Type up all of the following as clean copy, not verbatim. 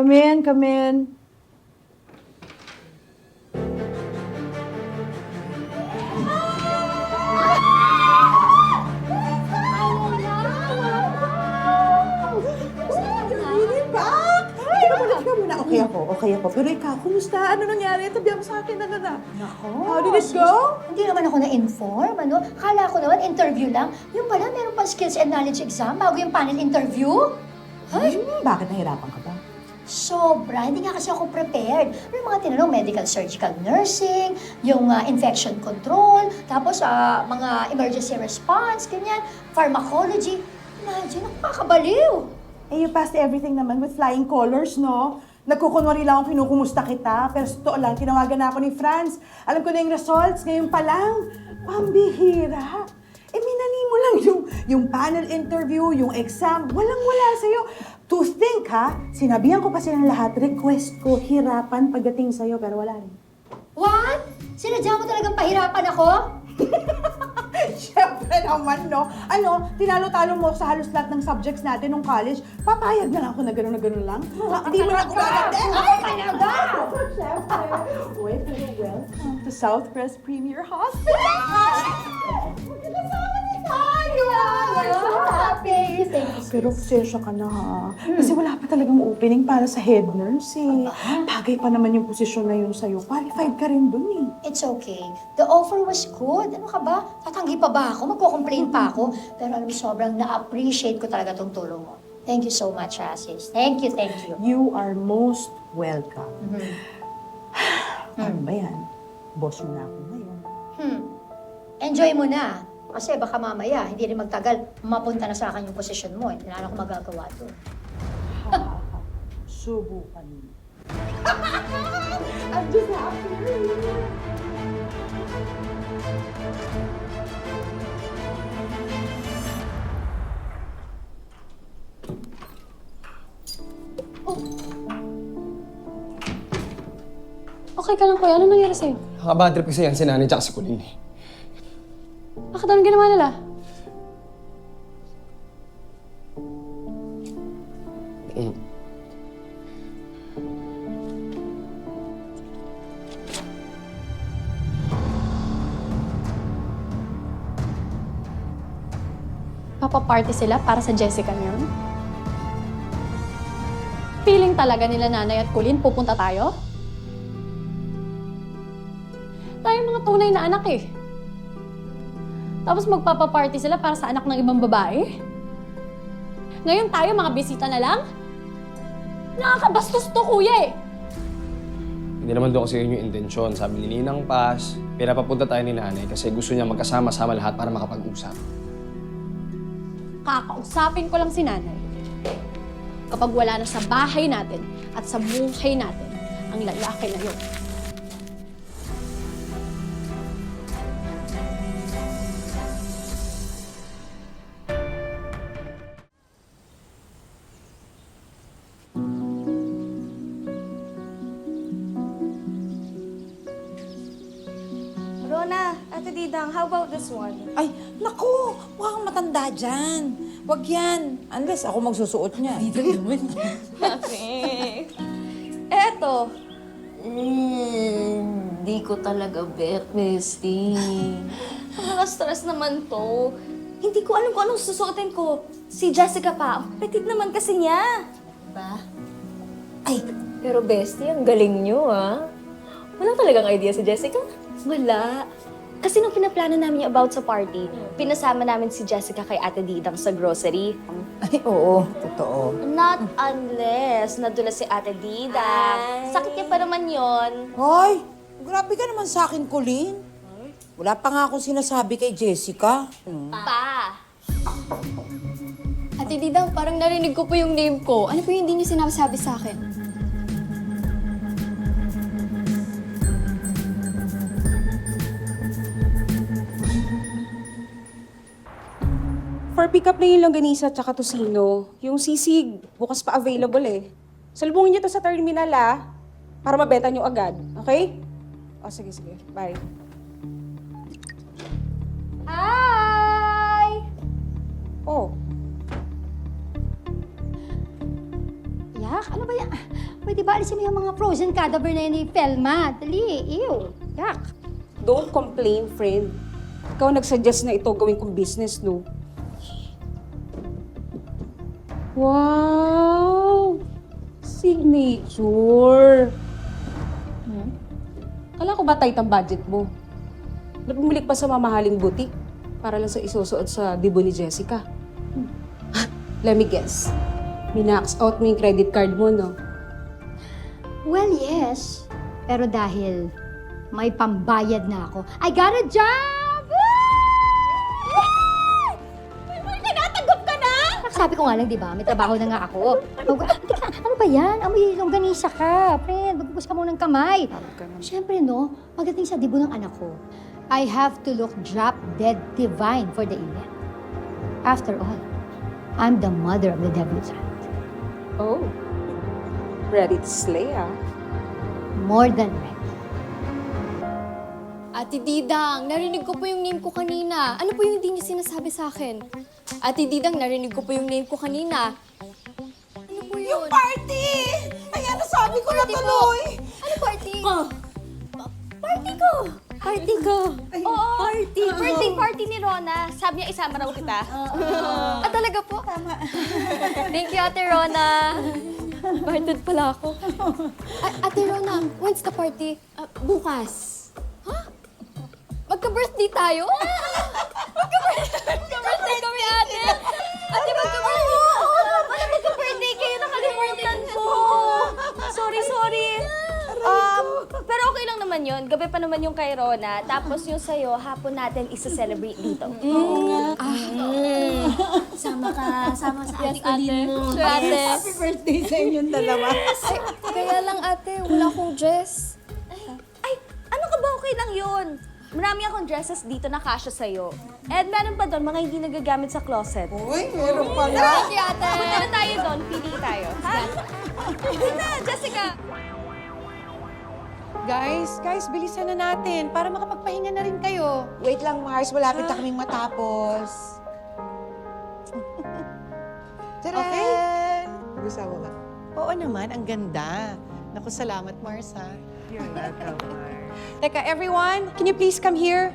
Come in, come in. Okay ako. Pero ikaw, kumusta? Ano nangyari? Tabihan mo sa akin, ano na? Nako. How did it go? Hindi naman ako na-inform, ano? Kala ko naman interview lang. Yung pala, meron pang skills and knowledge exam bago yung panel interview. Ay, Bakit nahirapan ka ba? sobra. Hindi nga kasi ako prepared. May mga tinanong, medical surgical nursing, yung infection control, tapos mga emergency response, ganyan, pharmacology. Imagine, nakakabaliw. Eh, you passed everything naman with flying colors, no? Nagkukunwari lang akong kinukumusta kita, pero sa totoo lang, tinawagan na ako ni Franz. Alam ko na yung results, ngayon pa lang. Pambihira. Eh, minani mo lang yung panel interview, yung exam, walang-wala sa'yo. To think, ha? Sinabihan ko pa silang lahat, request ko, hirapan pagdating sa'yo, pero wala rin. What? Sinadya mo talagang pahirapan ako? Siyempre naman, no? Ano, tinalo-talo mo sa halos lahat ng subjects natin nung college, papayag na lang ako na gano'n lang. Hindi mo na gumaganda. Ay, talaga! Siyempre. Uy, pero welcome to Southwest Premier Hospital! I'm so happy! Thank you. Pero pasensya ka na, ha? Kasi wala pa talagang opening para sa head nurse, eh. Bagay pa naman yung posisyon na yun sa'yo. Qualified ka rin dun, eh. It's okay. The offer was good. Ano ka ba? Tatanggi pa ba ako? Magko-complain pa ako? Pero alam mo, sobrang na-appreciate ko talaga tong tulong mo. Thank you so much, sis. Thank you, thank you. You are most welcome. Ano ba yan? Boss mo na ako ngayon. Enjoy mo na. Kasi baka mamaya, hindi rin magtagal, mapunta na sa akin yung posisyon mo. Hindi na ako magagawa to. Subukan mo. I'm just happy. Okay ka lang, kuya. Ano nangyari sa'yo? Nakabad trip kasi yan si Nani tsaka si Colleen. Bakit anong ginawa nila? Papaparty sila para sa Jessica niyon? Feeling talaga nila Nanay at Colleen pupunta tayo? Tayo mga tunay na anak eh. Tapos magpapaparty sila para sa anak ng ibang babae? Ngayon tayo mga bisita na lang? Nakakabastos to, kuya eh! Hindi naman doon kasi yun yung intensyon. Sabi ni Ninang Paz, pinapapunta tayo ni Nanay kasi gusto niya magkasama-sama lahat para makapag-usap. Kakausapin ko lang si Nanay. Kapag wala na sa bahay natin at sa buhay natin ang lalaki na yun. Rona, Ate Didang, how about this one? Ay, naku! Mukhang matanda dyan. Wag yan. Unless ako magsusuot niya. Eto. Di ko talaga bet, bestie. Nakaka-stress naman to. Hindi ko alam kung anong susuotin ko. Si Jessica pa. Ang petit naman kasi niya. Ba? Ay, pero bestie, ang galing nyo, ah. Wala talagang idea si Jessica? Wala. Kasi nung pinaplano namin yung about sa party, pinasama namin si Jessica kay Ate Didang sa grocery. Ay, oo. Totoo. Not unless nadula si Ate Didang. Sakit niya pa naman yon. Hoy! Grabe ka naman sa akin, Colleen. Wala pa nga akong sinasabi kay Jessica. Pa! Ate Didang, parang narinig ko po yung name ko. Ano po yung hindi niyo sinasabi sa akin? For pick-up na yung longganisa at saka tosino. Yung sisig, bukas pa available eh. Salubungin niyo to sa terminal para mabenta niyo agad. Okay? O, sige. Bye. Hi! Oh, Yak, ano ba yan? Paalisin mo yung mga frozen cadaver na yun ni Felma. Dali, ew. Yak. Don't complain, friend. Ikaw nagsuggest na ito gawin kong business, no? Wow! Signature! Kala ko ba tight ang budget mo? Napumilik pa sa mamahaling butik para lang sa isusuot sa dibo ni Jessica. Let me guess. Minax out mo yung credit card mo, no? Well, yes. Pero dahil may pambayad na ako, I got a job! Tinatanggap ka na? Sabi ko nga lang, di ba? May trabaho na nga ako. Ano ba yan? Amoy longganisa ka. Friend, magpupus ka muna ng kamay. Siyempre, no? Pagdating sa dibo ng anak ko, I have to look drop dead divine for the event. After all, I'm the mother of the debutante. Oh. Ready to slay, ah. More than ready. Ate Didang, narinig ko po yung name ko kanina. Ano po yung hindi niyo sinasabi sa akin? Ate Didang, narinig ko po yung name ko kanina. Ano po yun? Party! Ayan, nasabi ko na tuloy! Ano party? Party ko! Party ko! Oo, party ni Rona. Sabi niya isama raw kita. Talaga po? Tama. Thank you, Ate Rona. Invited pala ako. Ate Rona, when's the party? Bukas. Ha? Magka-birthday tayo? Magka-birthday kami, ate! Ate, magka-birthday! Ano magka-birthday kayo? Nakalimutan ko. Sorry. Pero okay lang naman yun. Gabi pa naman yung kay Rona. Tapos yung sa'yo, hapon natin isa-celebrate dito. Sama sa ate Colleen mo. Sure, ate. Happy birthday sa inyong dalawa. Kaya lang, ate, wala akong dress. Ay, ano ka ba? Okay lang yun. Marami akong dresses dito na kasya sa'yo. And meron pa doon, mga hindi nagagamit sa closet. Uy, meron pala. Thank you, ate. Punta na tayo doon. Pili tayo. Ha? Pili na, Jessica. Guys, bilisan na natin para makapagpahinga na rin kayo. Wait lang, Mars. Malapit na kaming matapos. Okay? Gusto mo ba? Oo naman, ang ganda. Naku, salamat, Mars, ha? You're welcome, Mars. Teka, everyone, can you please come here?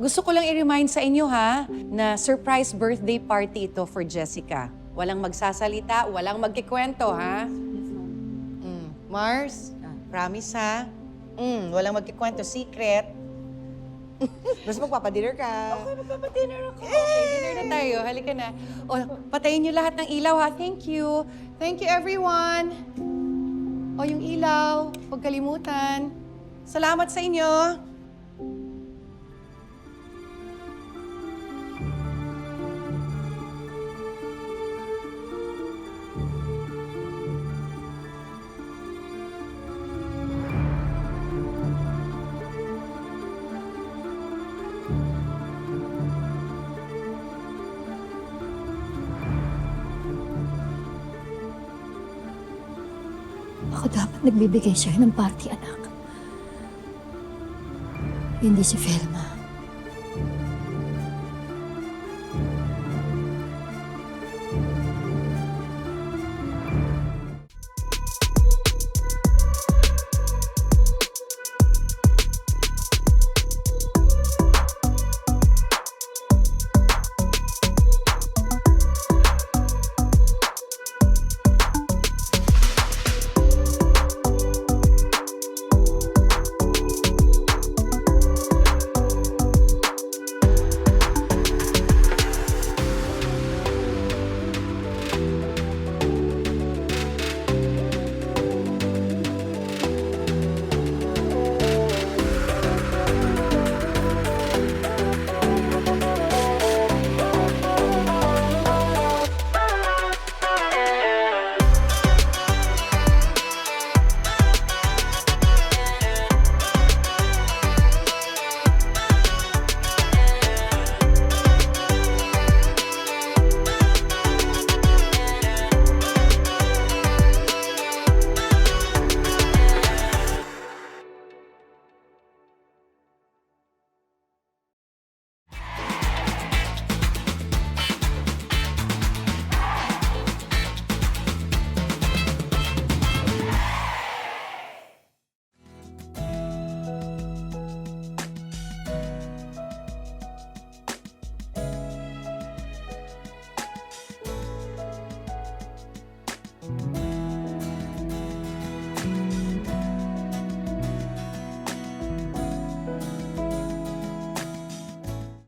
Gusto ko lang i-remind sa inyo, ha, na surprise birthday party ito for Jessica. Walang magsasalita, walang magkikwento, ha? Mars, promise, ha? Walang magkikwento, secret. Gusto magpapadinner ka? Okay, magpapadinner ako. Okay, dinner na tayo. Halika na. O, patayin niyo lahat ng ilaw, ha? Thank you. Thank you, everyone. O, yung ilaw. Huwag kalimutan. Salamat sa inyo. Ako dapat nagbibigay sa'yo ng party, anak. Hindi si Felma.